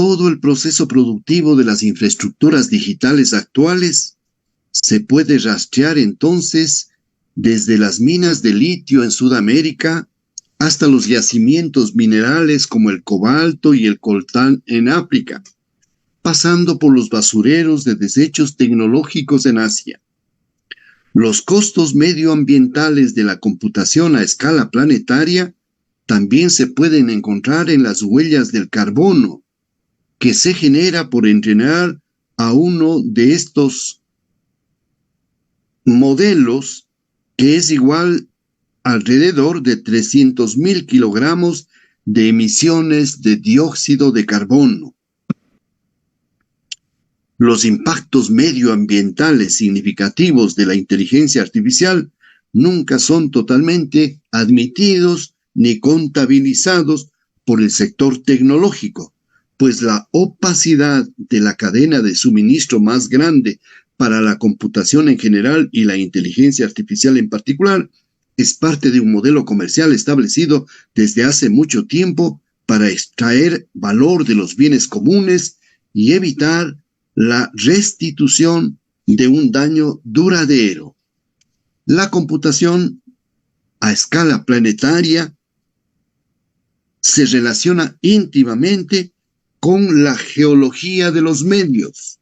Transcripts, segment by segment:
todo el proceso productivo de las infraestructuras digitales actuales se puede rastrear entonces desde las minas de litio en Sudamérica hasta los yacimientos minerales como el cobalto y el coltán en África, pasando por los basureros de desechos tecnológicos en Asia. Los costos medioambientales de la computación a escala planetaria también se pueden encontrar en las huellas del carbono, que se genera por entrenar a uno de estos modelos que es igual alrededor de 300.000 kilogramos de emisiones de dióxido de carbono. Los impactos medioambientales significativos de la inteligencia artificial nunca son totalmente admitidos ni contabilizados por el sector tecnológico, pues la opacidad de la cadena de suministro más grande para la computación en general y la inteligencia artificial en particular es parte de un modelo comercial establecido desde hace mucho tiempo para extraer valor de los bienes comunes y evitar la restitución de un daño duradero. La computación a escala planetaria se relaciona íntimamente con la geología de los medios.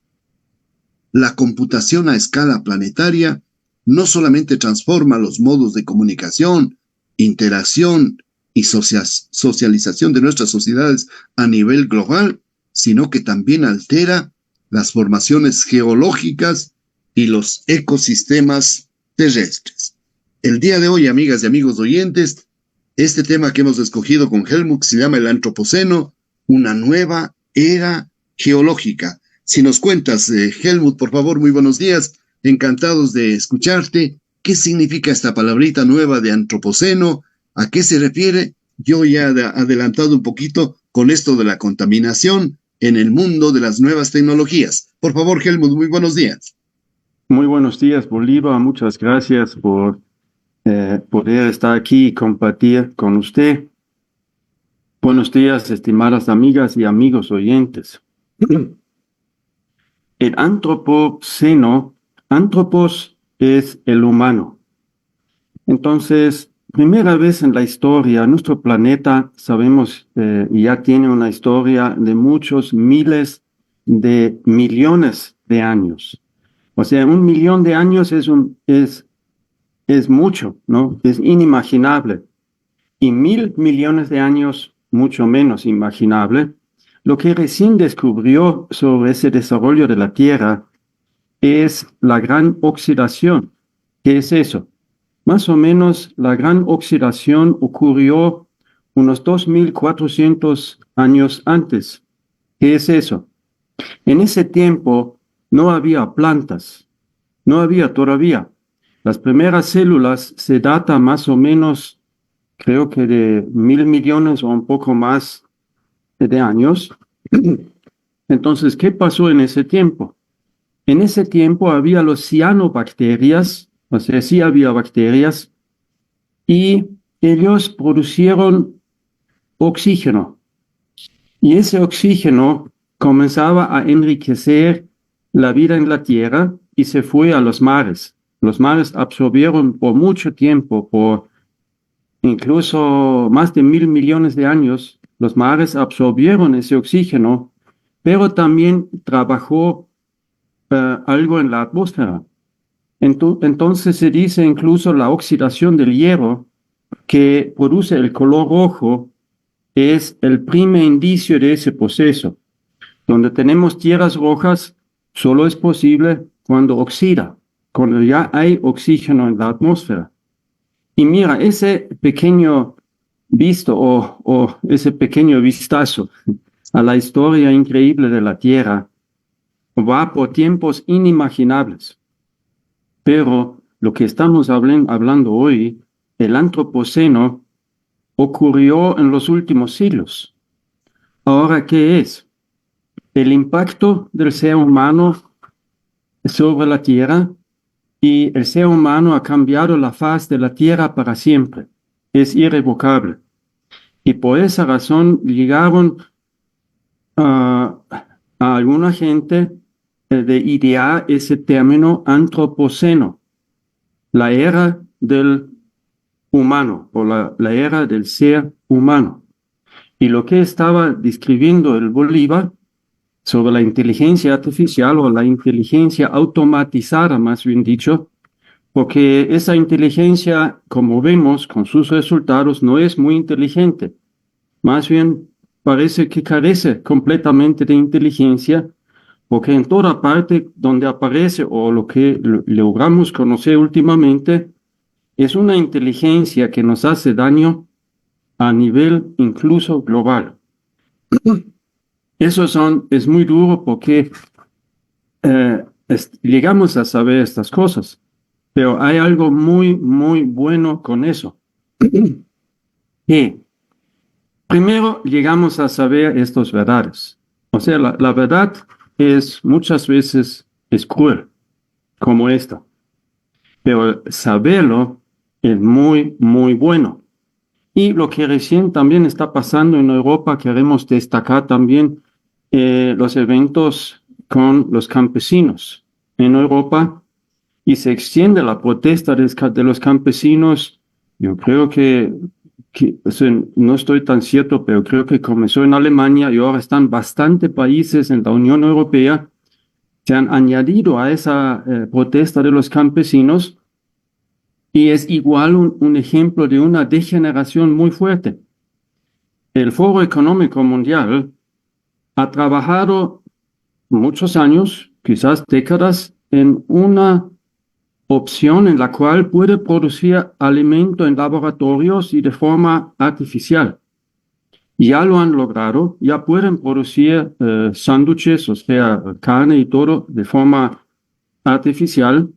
La computación a escala planetaria no solamente transforma los modos de comunicación, interacción y socialización de nuestras sociedades a nivel global, sino que también altera las formaciones geológicas y los ecosistemas terrestres. El día de hoy, amigas y amigos oyentes, este tema que hemos escogido con Helmut se llama el Antropoceno, una nueva era geológica. Si nos cuentas, Helmut, por favor, muy buenos días, encantados de escucharte. ¿Qué significa esta palabrita nueva de Antropoceno? ¿A qué se refiere? Yo ya he adelantado un poquito con esto de la contaminación en el mundo de las nuevas tecnologías. Por favor, Helmut, muy buenos días. Muy buenos días, Bolívar. Muchas gracias por poder estar aquí y compartir con usted. Buenos días, estimadas amigas y amigos oyentes. El antropoceno, antropos es el humano. Entonces, primera vez en la historia, nuestro planeta, sabemos, ya tiene una historia de muchos miles de millones de años. O sea, 1.000.000 de años es mucho, ¿no? Es inimaginable. Y 1.000.000.000 de años, mucho menos imaginable. Lo que recién descubrió sobre ese desarrollo de la Tierra es la gran oxidación. ¿Qué es eso? Más o menos la gran oxidación ocurrió unos 2.400 años antes. ¿Qué es eso? En ese tiempo no había plantas, no había todavía. Las primeras células se datan más o menos, creo que de 1.000.000.000 o un poco más de años. Entonces, ¿qué pasó en ese tiempo? En ese tiempo había los cianobacterias, o sea, sí había bacterias, y ellos producieron oxígeno. Y ese oxígeno comenzaba a enriquecer la vida en la Tierra y se fue a los mares. Los mares absorbieron por mucho tiempo, por incluso más de 1.000.000.000 de años, los mares absorbieron ese oxígeno, pero también trabajó algo en la atmósfera. Entonces se dice incluso la oxidación del hierro que produce el color rojo es el primer indicio de ese proceso. Donde tenemos tierras rojas, solo es posible cuando oxida, cuando ya hay oxígeno en la atmósfera. Y mira, ese pequeño o ese pequeño vistazo a la historia increíble de la Tierra va por tiempos inimaginables. Pero lo que estamos hablando hoy, el antropoceno, ocurrió en los últimos siglos. Ahora, ¿qué es? El impacto del ser humano sobre la Tierra, y el ser humano ha cambiado la faz de la Tierra para siempre. Es irrevocable. Y por esa razón llegaron alguna gente de idear ese término antropoceno, la era del humano o la era del ser humano. Y lo que estaba describiendo el Bolívar sobre la inteligencia artificial o la inteligencia automatizada, más bien dicho, porque esa inteligencia, como vemos con sus resultados, no es muy inteligente. Más bien parece que carece completamente de inteligencia, porque en toda parte donde aparece o lo que logramos conocer últimamente es una inteligencia que nos hace daño a nivel incluso global. Es muy duro porque llegamos a saber estas cosas, pero hay algo muy, muy bueno con eso. Que primero llegamos a saber estas verdades. O sea, la verdad muchas veces es cruel, como esta, pero saberlo es muy, muy bueno. Y lo que recién también está pasando en Europa, queremos destacar también los eventos con los campesinos en Europa, y se extiende la protesta de los campesinos. Yo creo o sea, no estoy tan cierto, pero creo que comenzó en Alemania y ahora están bastantes países en la Unión Europea, se han añadido a esa protesta de los campesinos, y es igual un ejemplo de una degeneración muy fuerte. El Foro Económico Mundial ha trabajado muchos años, quizás décadas, en una opción en la cual puede producir alimento en laboratorios y de forma artificial. Ya lo han logrado, ya pueden producir sándwiches, o sea, carne y todo de forma artificial,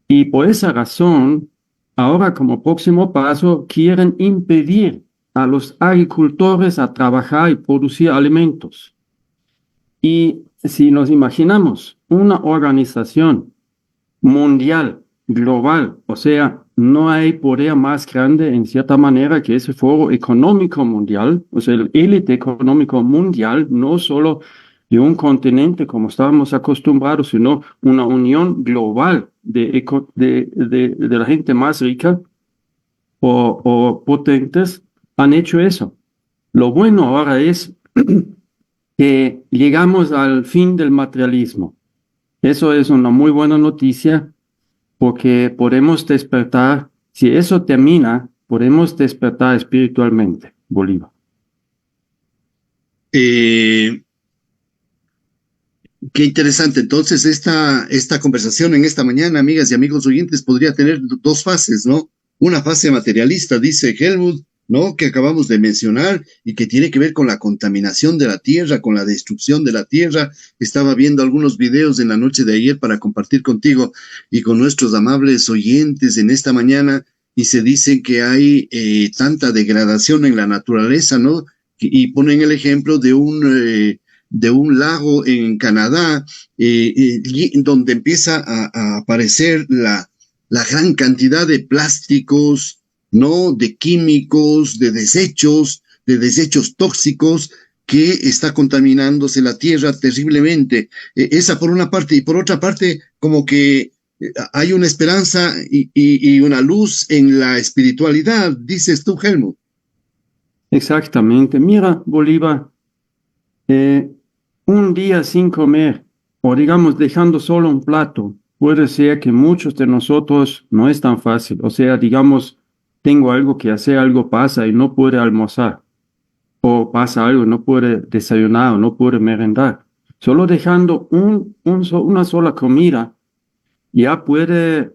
y por esa razón, ahora como próximo paso, quieren impedir a los agricultores a trabajar y producir alimentos. Y si nos imaginamos una organización mundial, global, o sea, no hay poder más grande en cierta manera que ese Foro Económico Mundial, o sea, el élite económico mundial, no solo de un continente como estábamos acostumbrados, sino una unión global de la gente más rica o potentes, han hecho eso. Lo bueno ahora es que llegamos al fin del materialismo. Eso es una muy buena noticia, porque podemos despertar, si eso termina, podemos despertar espiritualmente, Bolívar. Qué interesante. Entonces, esta conversación en esta mañana, amigas y amigos oyentes, podría tener dos fases, ¿no? Una fase materialista, dice Helmut, ¿no? Que acabamos de mencionar y que tiene que ver con la contaminación de la tierra, con la destrucción de la tierra. Estaba viendo algunos videos en la noche de ayer para compartir contigo y con nuestros amables oyentes en esta mañana, y se dice que hay tanta degradación en la naturaleza, ¿no? Y ponen el ejemplo de un lago en Canadá, donde empieza a aparecer la gran cantidad de plásticos, ¿no? De químicos, de desechos tóxicos, que está contaminándose la tierra terriblemente. Esa por una parte, y por otra parte, como que hay una esperanza y una luz en la espiritualidad, dices tú, Helmut. Exactamente. Mira, Bolívar, un día sin comer, o digamos dejando solo un plato, puede ser que muchos de nosotros no es tan fácil. O sea, digamos, tengo algo que hacer, algo pasa y no puede almorzar, o pasa algo, no puede desayunar o no puede merendar. Solo dejando una sola comida ya puede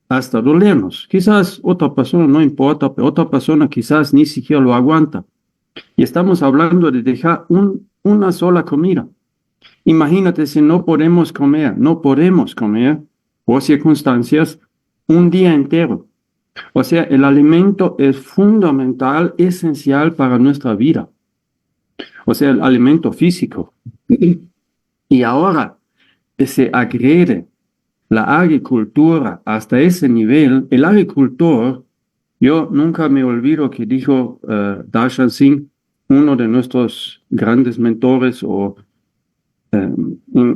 hasta dolernos. Quizás otra persona no importa, pero otra persona quizás ni siquiera lo aguanta. Y estamos hablando de dejar una sola comida. Imagínate si no podemos comer por circunstancias un día entero. O sea, el alimento es fundamental, esencial para nuestra vida. O sea, el alimento físico. Y ahora se agrede la agricultura hasta ese nivel. El agricultor, yo nunca me olvido que dijo Darshan Singh, uno de nuestros grandes mentores o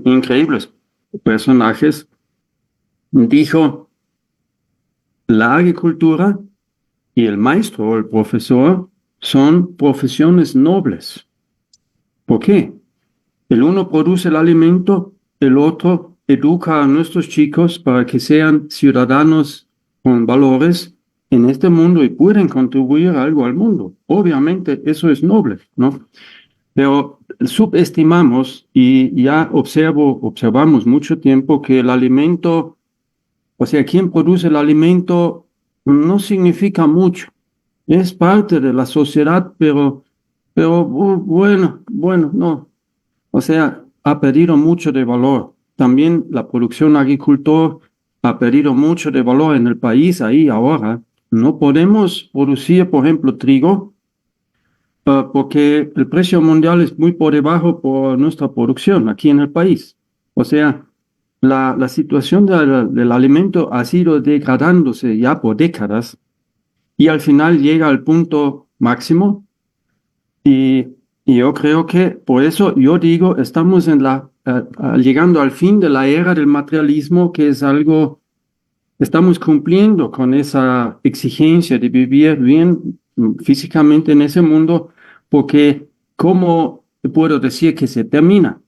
increíbles personajes, dijo, la agricultura y el maestro o el profesor son profesiones nobles. ¿Por qué? El uno produce el alimento, el otro educa a nuestros chicos para que sean ciudadanos con valores en este mundo y pueden contribuir algo al mundo. Obviamente eso es noble, ¿no? Pero subestimamos y ya observamos mucho tiempo que el alimento, o sea, quien produce el alimento no significa mucho. Es parte de la sociedad, pero bueno, no. O sea, ha perdido mucho de valor. También la producción agricultor ha perdido mucho de valor en el país ahí ahora. No podemos producir, por ejemplo, trigo, porque el precio mundial es muy por debajo por nuestra producción aquí en el país. O sea, la situación del alimento ha sido degradándose ya por décadas y al final llega al punto máximo y yo creo que por eso yo digo, estamos llegando al fin de la era del materialismo, que es algo, estamos cumpliendo con esa exigencia de vivir bien físicamente en ese mundo, porque ¿cómo puedo decir que se termina?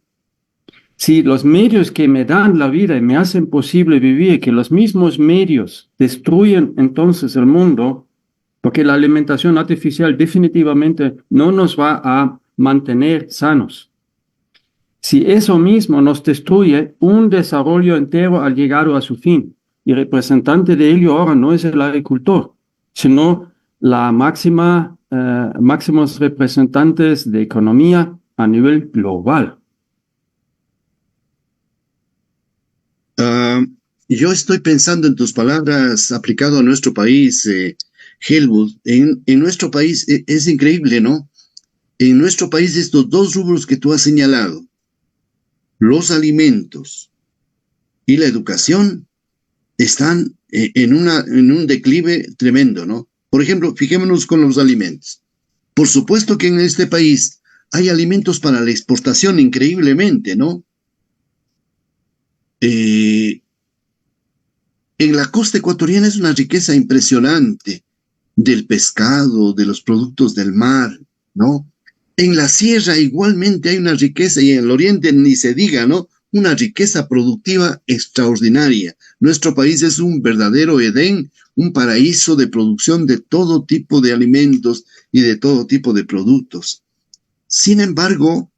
Si los medios que me dan la vida y me hacen posible vivir, que los mismos medios destruyen entonces el mundo, porque la alimentación artificial definitivamente no nos va a mantener sanos. Si eso mismo nos destruye, un desarrollo entero ha llegado a su fin. Y representante de ello ahora no es el agricultor, sino la máximos representantes de economía a nivel global. Yo estoy pensando en tus palabras aplicado a nuestro país, Helmut. En nuestro país es increíble, ¿no? En nuestro país estos dos rubros que tú has señalado, los alimentos y la educación, están en un declive tremendo, ¿no? Por ejemplo, fijémonos con los alimentos. Por supuesto que en este país hay alimentos para la exportación increíblemente, ¿no? En la costa ecuatoriana es una riqueza impresionante del pescado, de los productos del mar, ¿no? En la sierra igualmente hay una riqueza, y en el oriente ni se diga, ¿no? Una riqueza productiva extraordinaria. Nuestro país es un verdadero Edén, un paraíso de producción de todo tipo de alimentos y de todo tipo de productos. Sin embargo,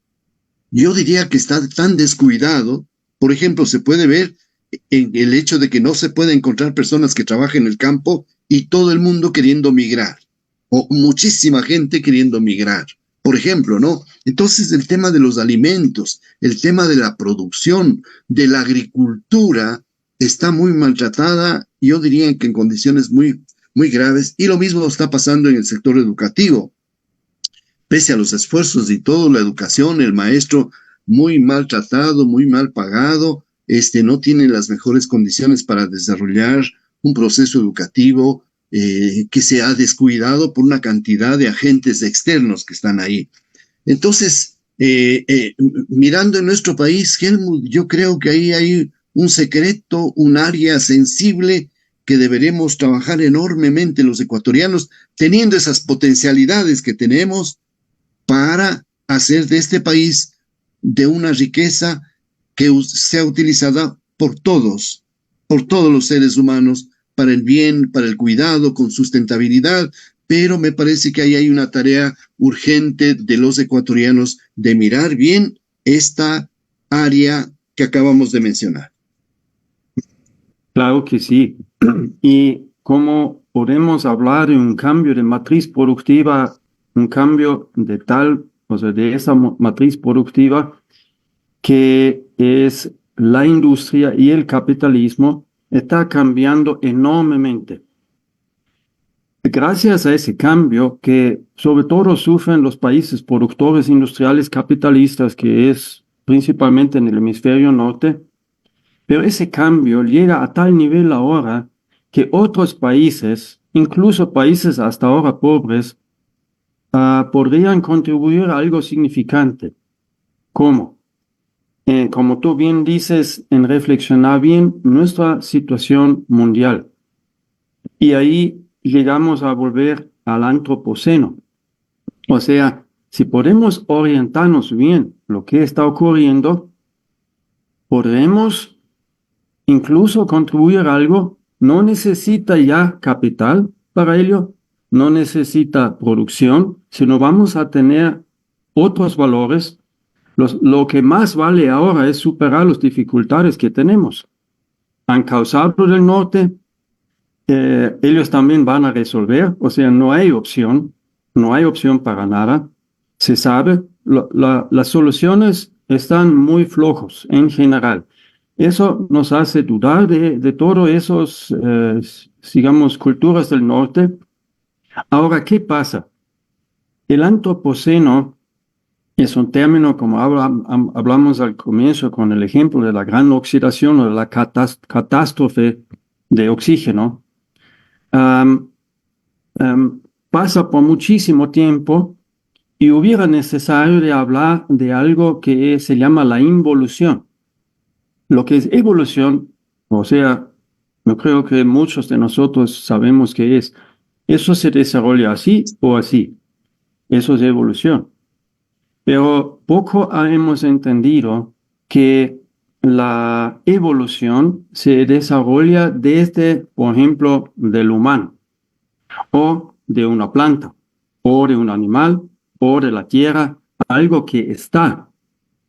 yo diría que está tan descuidado. Por ejemplo, se puede ver en el hecho de que no se puede encontrar personas que trabajen en el campo y todo el mundo queriendo migrar, o muchísima gente queriendo migrar, por ejemplo, ¿no? Entonces el tema de los alimentos, el tema de la producción, de la agricultura, está muy maltratada, yo diría que en condiciones muy, muy graves, y lo mismo está pasando en el sector educativo. Pese a los esfuerzos y todo, la educación, el maestro muy maltratado, muy mal pagado, no tiene las mejores condiciones para desarrollar un proceso educativo que se ha descuidado por una cantidad de agentes externos que están ahí. Entonces, mirando en nuestro país, Helmut, yo creo que ahí hay un secreto, un área sensible que deberemos trabajar enormemente los ecuatorianos, teniendo esas potencialidades que tenemos para hacer de este país de una riqueza que sea utilizada por todos los seres humanos, para el bien, para el cuidado, con sustentabilidad, pero me parece que ahí hay una tarea urgente de los ecuatorianos de mirar bien esta área que acabamos de mencionar. Claro que sí. Y cómo podemos hablar de un cambio de matriz productiva, un cambio de esa matriz productiva que es la industria y el capitalismo, está cambiando enormemente. Gracias a ese cambio que sobre todo sufren los países productores industriales capitalistas, que es principalmente en el hemisferio norte, pero ese cambio llega a tal nivel ahora que otros países, incluso países hasta ahora pobres, podrían contribuir a algo significante. ¿Cómo? como tú bien dices, en reflexionar bien nuestra situación mundial. Y ahí llegamos a volver al antropoceno. O sea, si podemos orientarnos bien lo que está ocurriendo, podremos incluso contribuir algo. No necesita ya capital para ello, no necesita producción, sino vamos a tener otros valores. Lo que más vale ahora es superar las dificultades que tenemos. Han causado del norte, ellos también van a resolver, o sea, no hay opción para nada. Se sabe, las soluciones están muy flojos en general. Eso nos hace dudar de todos esos, digamos, culturas del norte. Ahora, ¿qué pasa? El antropoceno es un término, como hablamos al comienzo con el ejemplo de la gran oxidación o de la catástrofe de oxígeno. Pasa por muchísimo tiempo y hubiera necesario de hablar de algo que se llama la involución. Lo que es evolución, o sea, yo creo que muchos de nosotros sabemos qué es. Eso se desarrolla así o así. Eso es evolución. Pero poco hemos entendido que la evolución se desarrolla desde, por ejemplo, del humano, o de una planta, o de un animal, o de la tierra, algo que está.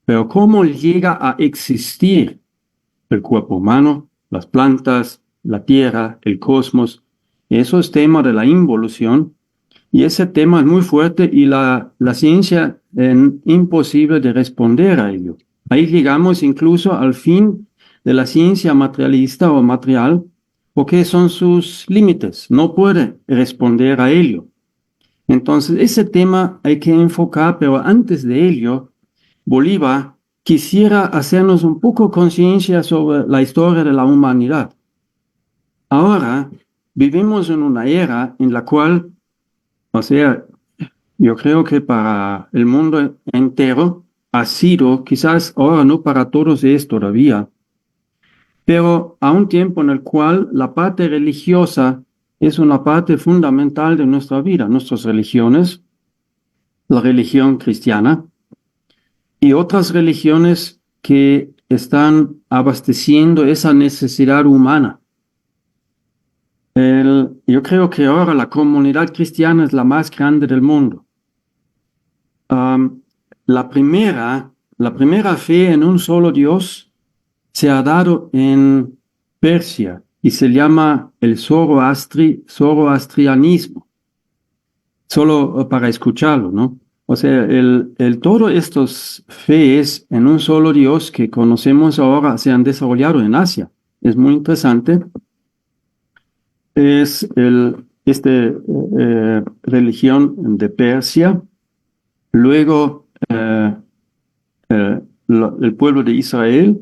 Pero cómo llega a existir el cuerpo humano, las plantas, la tierra, el cosmos, eso es tema de la involución. Y ese tema es muy fuerte y la ciencia es imposible de responder a ello. Ahí llegamos incluso al fin de la ciencia materialista o material, porque son sus límites, no puede responder a ello. Entonces, ese tema hay que enfocar, pero antes de ello, Bolívar quisiera hacernos un poco conciencia sobre la historia de la humanidad. Ahora vivimos en una era en la cual, o sea, yo creo que para el mundo entero ha sido, quizás ahora no para todos es todavía, pero a un tiempo en el cual la parte religiosa es una parte fundamental de nuestra vida, nuestras religiones, la religión cristiana y otras religiones que están abasteciendo esa necesidad humana. Yo creo que ahora la comunidad cristiana es la más grande del mundo. La primera fe en un solo Dios se ha dado en Persia y se llama el zoroastrianismo. Solo para escucharlo, ¿no? O sea, todas estas fees en un solo Dios que conocemos ahora se han desarrollado en Asia. Es muy interesante. Es religión de Persia. Luego el pueblo de Israel,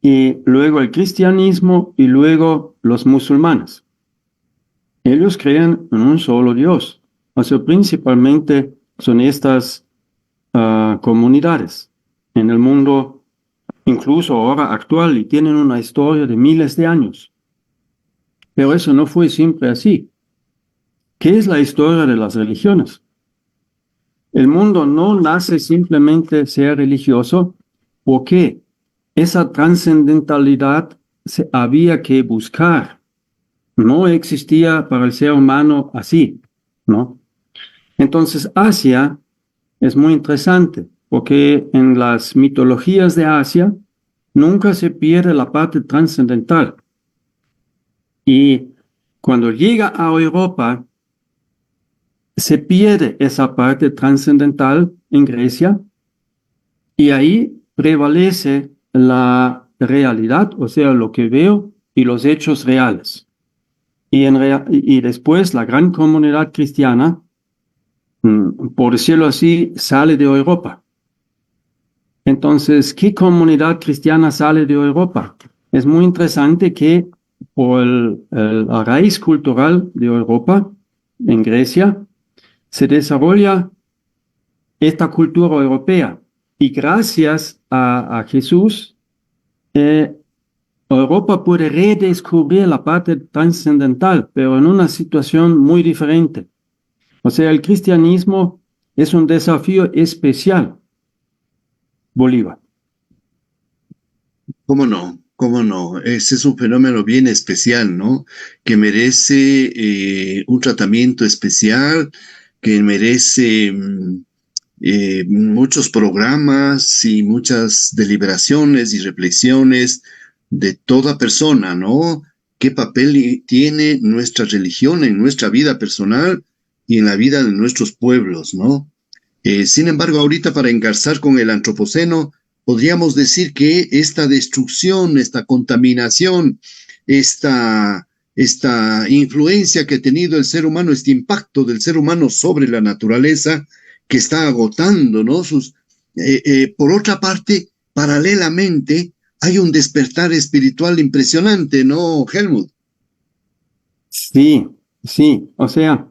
y luego el cristianismo, y luego los musulmanes. Ellos creen en un solo Dios. O sea, principalmente son estas comunidades en el mundo, incluso ahora actual, y tienen una historia de miles de años. Pero eso no fue siempre así. ¿Qué es la historia de las religiones? El mundo no nace simplemente ser religioso, porque esa trascendentalidad se había que buscar. No existía para el ser humano así, ¿no? Entonces, Asia es muy interesante, porque en las mitologías de Asia nunca se pierde la parte trascendental. Y cuando llega a Europa, se pierde esa parte trascendental en Grecia y ahí prevalece la realidad, o sea, lo que veo y los hechos reales. Y después la gran comunidad cristiana, por decirlo así, sale de Europa. Entonces, ¿qué comunidad cristiana sale de Europa? Es muy interesante que por la raíz cultural de Europa, en Grecia, se desarrolla esta cultura europea Y gracias a Jesús, Europa puede redescubrir la parte trascendental, pero en una situación muy diferente. O sea, el cristianismo es un desafío especial. Bolívar. ¿Cómo no? ¿Cómo no? Ese es un fenómeno bien especial, ¿no? Que merece un tratamiento especial, que merece muchos programas y muchas deliberaciones y reflexiones de toda persona, ¿no? ¿Qué papel tiene nuestra religión en nuestra vida personal y en la vida de nuestros pueblos, ¿no? Sin embargo, ahorita para engarzar con el antropoceno, podríamos decir que esta destrucción, esta contaminación, esta influencia que ha tenido el ser humano, este impacto del ser humano sobre la naturaleza, que está agotando, ¿no? Por otra parte, paralelamente, hay un despertar espiritual impresionante, ¿no, Helmut? Sí, sí, o sea,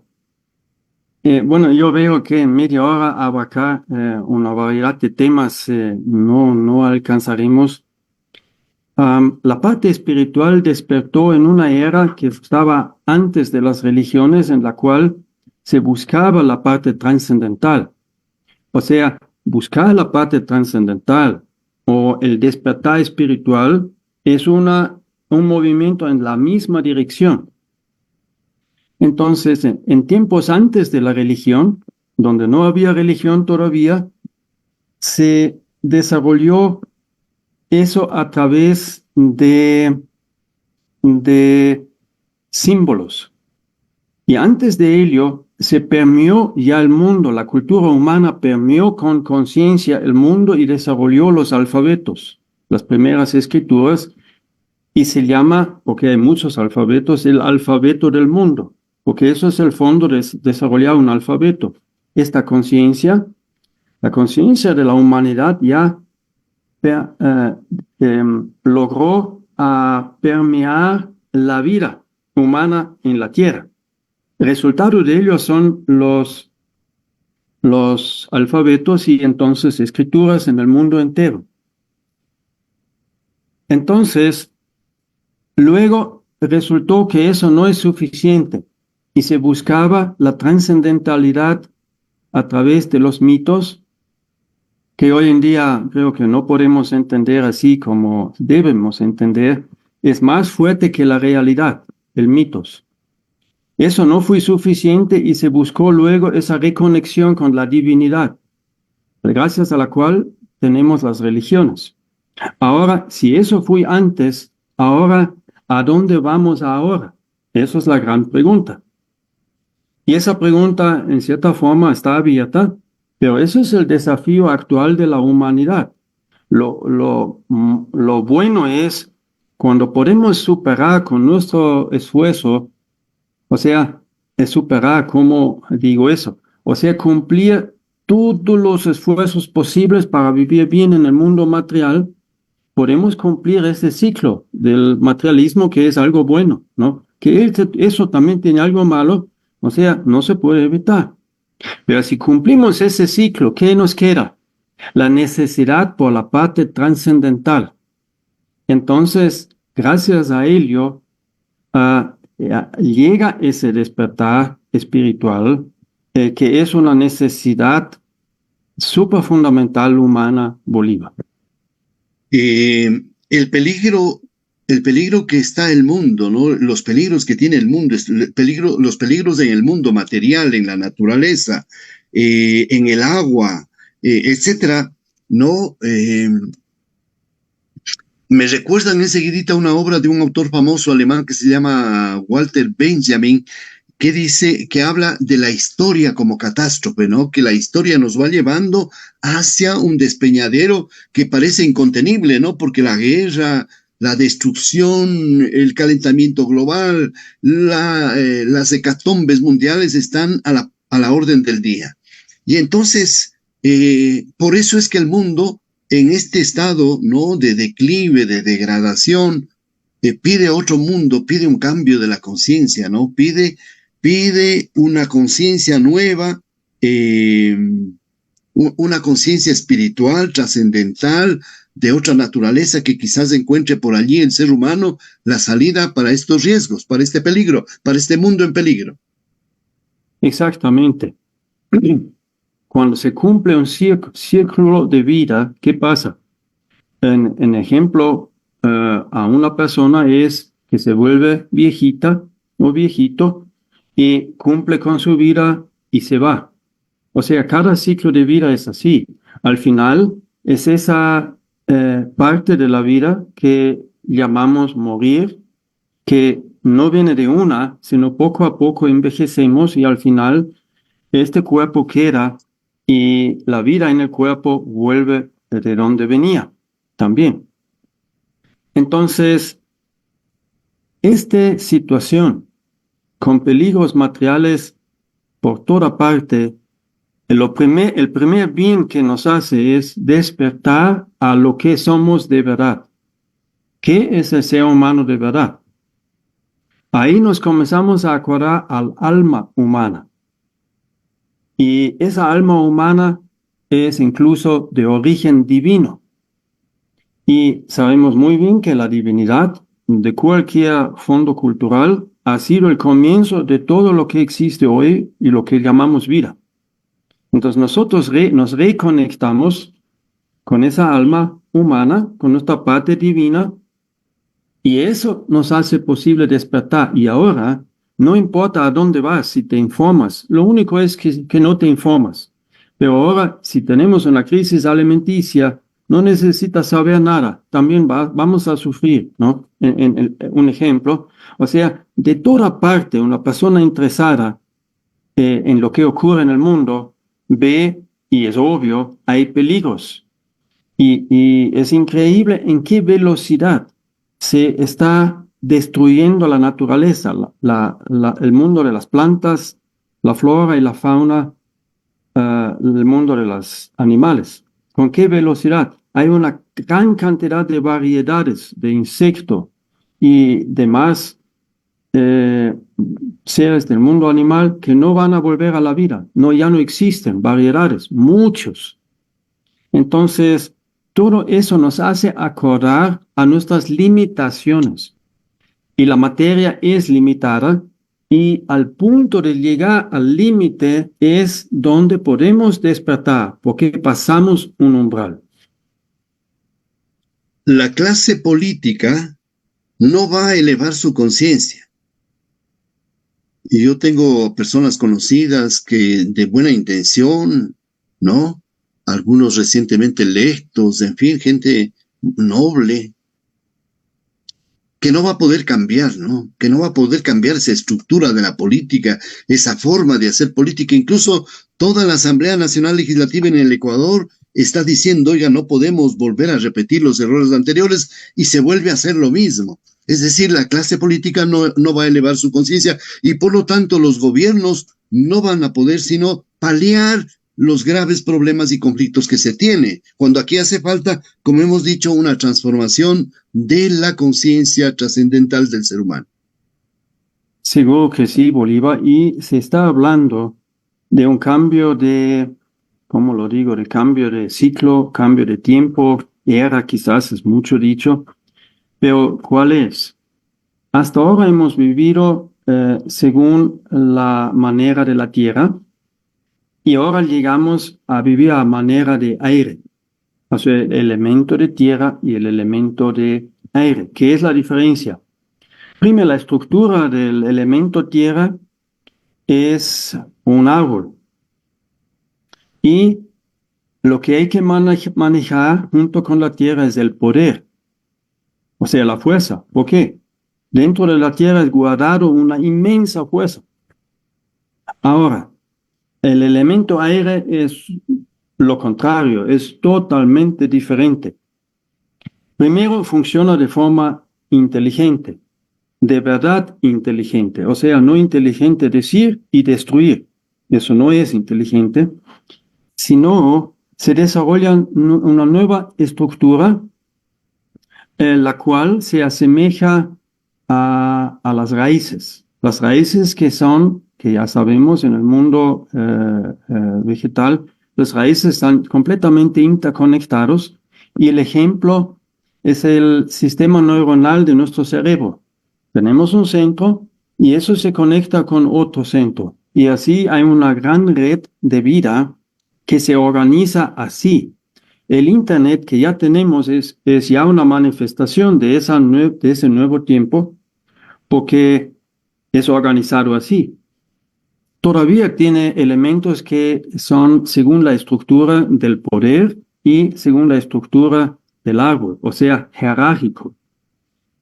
bueno, yo veo que en media hora abarcar una variedad de temas no alcanzaremos. La parte espiritual despertó en una era que estaba antes de las religiones, en la cual se buscaba la parte trascendental. O sea, buscar la parte trascendental o el despertar espiritual es un movimiento en la misma dirección. Entonces, en tiempos antes de la religión, donde no había religión todavía, se desarrolló eso a través de símbolos. Y antes de ello, se permeó ya el mundo, la cultura humana permeó con conciencia el mundo y desarrolló los alfabetos, las primeras escrituras, y se llama, porque hay muchos alfabetos, el alfabeto del mundo, porque eso es el fondo de desarrollar un alfabeto. Esta conciencia, la conciencia de la humanidad ya logró permear la vida humana en la tierra. El resultado de ello son los alfabetos y entonces escrituras en el mundo entero. Entonces, luego resultó que eso no es suficiente y se buscaba la trascendentalidad a través de los mitos, que hoy en día creo que no podemos entender así como debemos entender. Es más fuerte que la realidad, el mitos. Eso no fue suficiente y se buscó luego esa reconexión con la divinidad, gracias a la cual tenemos las religiones. Ahora, si eso fue antes, ahora, ¿a dónde vamos ahora? Esa es la gran pregunta. Y esa pregunta, en cierta forma, está abierta, pero ese es el desafío actual de la humanidad. Lo bueno es cuando podemos superar con nuestro esfuerzo, o sea, es superar, ¿cómo digo eso? O sea, cumplir todos los esfuerzos posibles para vivir bien en el mundo material, podemos cumplir ese ciclo del materialismo que es algo bueno, ¿no? Que eso también tiene algo malo, o sea, no se puede evitar. Pero si cumplimos ese ciclo, ¿qué nos queda? La necesidad por la parte trascendental. Entonces, gracias a ello, llega ese despertar espiritual, que es una necesidad súper fundamental humana, Bolívar. El peligro que está el mundo, ¿no? Los peligros que tiene el mundo, los peligros en el mundo material, en la naturaleza, en el agua, etcétera, ¿no? Me recuerdan enseguidita una obra de un autor famoso alemán que se llama Walter Benjamin, que dice, que habla de la historia como catástrofe, ¿no? Que la historia nos va llevando hacia un despeñadero que parece incontenible, ¿no? Porque la guerra, la destrucción, el calentamiento global, las hecatombes mundiales están a la orden del día. Y entonces, por eso es que el mundo, en este estado, ¿no? De declive, de degradación, pide otro mundo, pide un cambio de la conciencia, ¿no? Pide una conciencia nueva, una conciencia espiritual, trascendental, de otra naturaleza que quizás encuentre por allí el ser humano la salida para estos riesgos, para este peligro, para este mundo en peligro. Exactamente. Cuando se cumple un círculo de vida, ¿qué pasa? En ejemplo, a una persona es que se vuelve viejita o viejito y cumple con su vida y se va. O sea, cada ciclo de vida es así. Al final es esa parte de la vida que llamamos morir, que no viene de una, sino poco a poco envejecemos y al final este cuerpo queda y la vida en el cuerpo vuelve de donde venía también. Entonces, esta situación con peligros materiales por toda parte, el primer bien que nos hace es despertar a lo que somos de verdad. ¿Qué es el ser humano de verdad? Ahí nos comenzamos a acordar al alma humana. Y esa alma humana es incluso de origen divino. Y sabemos muy bien que la divinidad de cualquier fondo cultural ha sido el comienzo de todo lo que existe hoy y lo que llamamos vida. Entonces nosotros nos reconectamos con esa alma humana, con nuestra parte divina, y eso nos hace posible despertar. Y ahora, no importa a dónde vas, si te informas, lo único es que no te informas. Pero ahora, si tenemos una crisis alimenticia, no necesitas saber nada, también vamos a sufrir, ¿no? Un ejemplo, o sea, de toda parte, una persona interesada en lo que ocurre en el mundo ve, y es obvio, hay peligros. Y es increíble en qué velocidad se está destruyendo la naturaleza, el mundo de las plantas, la flora y la fauna, el mundo de los animales. ¿Con qué velocidad? Hay una gran cantidad de variedades de insectos y demás seres del mundo animal que no van a volver a la vida. No, ya no existen variedades, muchos. Entonces, todo eso nos hace acordar a nuestras limitaciones. Y la materia es limitada y al punto de llegar al límite es donde podemos despertar, porque pasamos un umbral. La clase política no va a elevar su conciencia. Y yo tengo personas conocidas que de buena intención, ¿no? Algunos recientemente electos, en fin, gente noble, que no va a poder cambiar, ¿no? Que no va a poder cambiar esa estructura de la política, esa forma de hacer política. Incluso toda la Asamblea Nacional Legislativa en el Ecuador está diciendo, oiga, no podemos volver a repetir los errores anteriores y se vuelve a hacer lo mismo. Es decir, la clase política no va a elevar su conciencia y por lo tanto los gobiernos no van a poder sino paliar los graves problemas y conflictos que se tiene, cuando aquí hace falta, como hemos dicho, una transformación de la conciencia trascendental del ser humano. Seguro que sí, Bolívar, y se está hablando de un cambio de, ¿cómo lo digo?, de cambio de ciclo, cambio de tiempo, era quizás es mucho dicho, pero ¿cuál es? Hasta ahora hemos vivido según la manera de la tierra, y ahora llegamos a vivir a manera de aire, o sea, el elemento de tierra y el elemento de aire. ¿Qué es la diferencia? Primero, la estructura del elemento tierra es un árbol. Y lo que hay que manejar junto con la tierra es el poder, o sea, la fuerza. ¿Por qué? Dentro de la tierra es guardado una inmensa fuerza. Ahora, el elemento aire es lo contrario, es totalmente diferente. Primero, funciona de forma inteligente, de verdad inteligente, o sea, no inteligente decir y destruir, eso no es inteligente, sino se desarrolla una nueva estructura, la cual se asemeja a las raíces que son, que ya sabemos en el mundo vegetal, las raíces están completamente interconectados y el ejemplo es el sistema neuronal de nuestro cerebro. Tenemos un centro y eso se conecta con otro centro. Y así hay una gran red de vida que se organiza así. El Internet que ya tenemos es ya una manifestación de ese nuevo tiempo porque es organizado así. Todavía tiene elementos que son según la estructura del poder y según la estructura del árbol, o sea, jerárquico.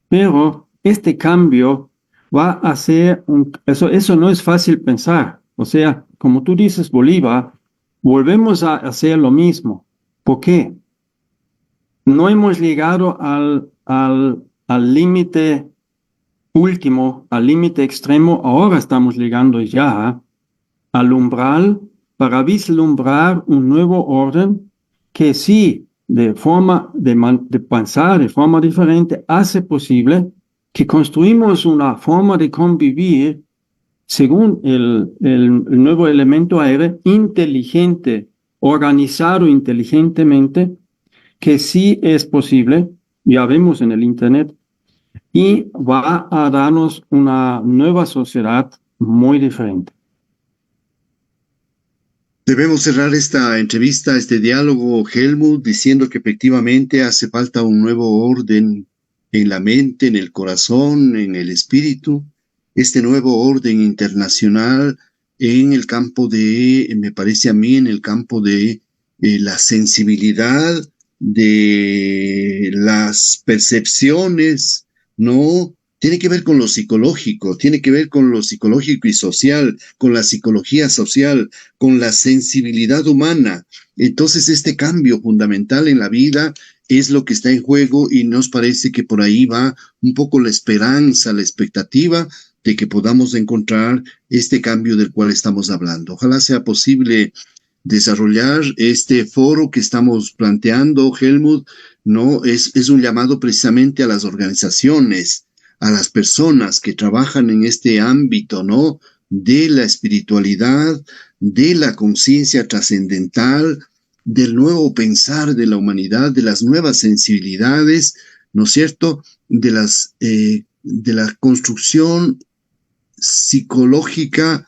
Pero este cambio va a ser, eso no es fácil pensar. O sea, como tú dices, Bolívar, volvemos a hacer lo mismo. ¿Por qué? No hemos llegado al límite último, al límite extremo, ahora estamos llegando ya al umbral para vislumbrar un nuevo orden que sí, de forma de pensar de forma diferente, hace posible que construimos una forma de convivir según el nuevo elemento aéreo, inteligente, organizado inteligentemente, que sí es posible, ya vemos en el Internet, y va a darnos una nueva sociedad muy diferente. Debemos cerrar esta entrevista, este diálogo, Helmut, diciendo que efectivamente hace falta un nuevo orden en la mente, en el corazón, en el espíritu, este nuevo orden internacional en el campo de, me parece a mí, en el campo de la sensibilidad, de las percepciones, ¿no? Tiene que ver con lo psicológico, tiene que ver con lo psicológico y social, con la psicología social, con la sensibilidad humana. Entonces, este cambio fundamental en la vida es lo que está en juego y nos parece que por ahí va un poco la esperanza, la expectativa de que podamos encontrar este cambio del cual estamos hablando. Ojalá sea posible desarrollar este foro que estamos planteando, Helmut, ¿no? Es un llamado precisamente a las organizaciones, a las personas que trabajan en este ámbito, ¿no? De la espiritualidad, de la conciencia trascendental, del nuevo pensar de la humanidad, de las nuevas sensibilidades, ¿no es cierto? De la construcción psicológica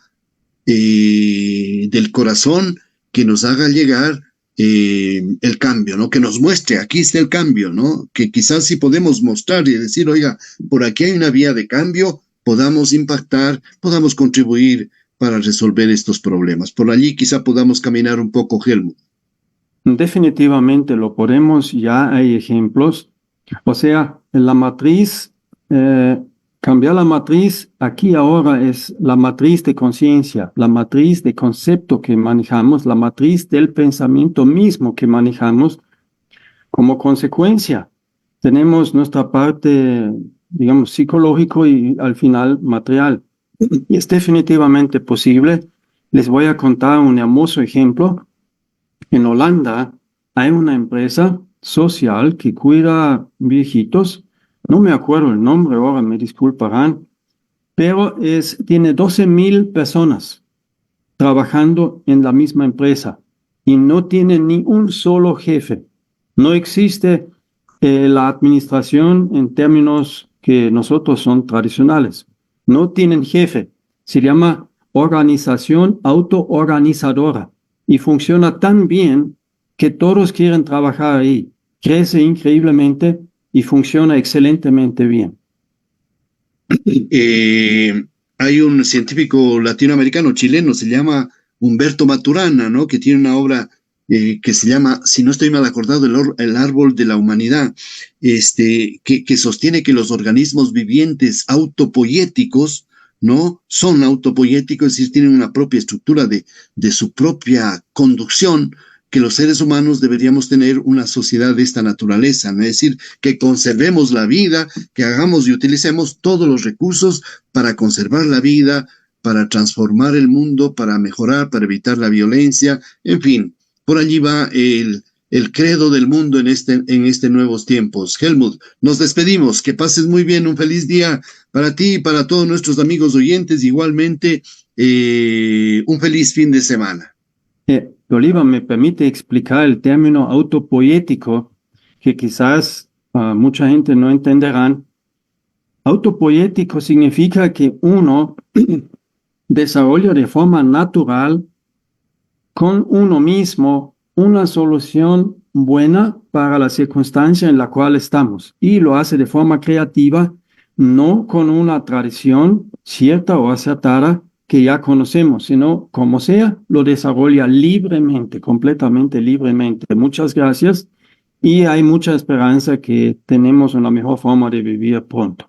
del corazón que nos haga llegar el cambio, ¿no? Que nos muestre, aquí está el cambio, ¿no? Que quizás si podemos mostrar y decir, oiga, por aquí hay una vía de cambio, podamos impactar, podamos contribuir para resolver estos problemas. Por allí quizá podamos caminar un poco, Helmut. Definitivamente lo podemos, ya hay ejemplos. O sea, en la matriz, cambiar la matriz aquí ahora es la matriz de conciencia, la matriz de concepto que manejamos, la matriz del pensamiento mismo que manejamos. Como consecuencia, tenemos nuestra parte, digamos, psicológico y al final material. Y es definitivamente posible. Les voy a contar un hermoso ejemplo. En Holanda hay una empresa social que cuida viejitos. No me acuerdo el nombre ahora, me disculparán, pero tiene 12,000 personas trabajando en la misma empresa y no tiene ni un solo jefe. No existe la administración en términos que nosotros son tradicionales. No tienen jefe. Se llama organización autoorganizadora y funciona tan bien que todos quieren trabajar ahí. Crece increíblemente y funciona excelentemente bien. Hay un científico latinoamericano, chileno, se llama Humberto Maturana, ¿no? Que tiene una obra que se llama, si no estoy mal acordado, el árbol de la humanidad, que sostiene que los organismos vivientes autopoyéticos, ¿no? Son autopoyéticos, es decir, tienen una propia estructura de su propia conducción, que los seres humanos deberíamos tener una sociedad de esta naturaleza, ¿no? Es decir, que conservemos la vida, que hagamos y utilicemos todos los recursos para conservar la vida, para transformar el mundo, para mejorar, para evitar la violencia, en fin, por allí va el credo del mundo en este nuevos tiempos. Helmut, nos despedimos, que pases muy bien, un feliz día para ti y para todos nuestros amigos oyentes, igualmente un feliz fin de semana. Oliva me permite explicar el término autopoético, que quizás mucha gente no entenderán. Autopoético significa que uno desarrolla de forma natural con uno mismo una solución buena para la circunstancia en la cual estamos y lo hace de forma creativa, no con una tradición cierta o acertada que ya conocemos, sino como sea, lo desarrolla libremente, completamente libremente. Muchas gracias y hay mucha esperanza que tenemos una mejor forma de vivir pronto.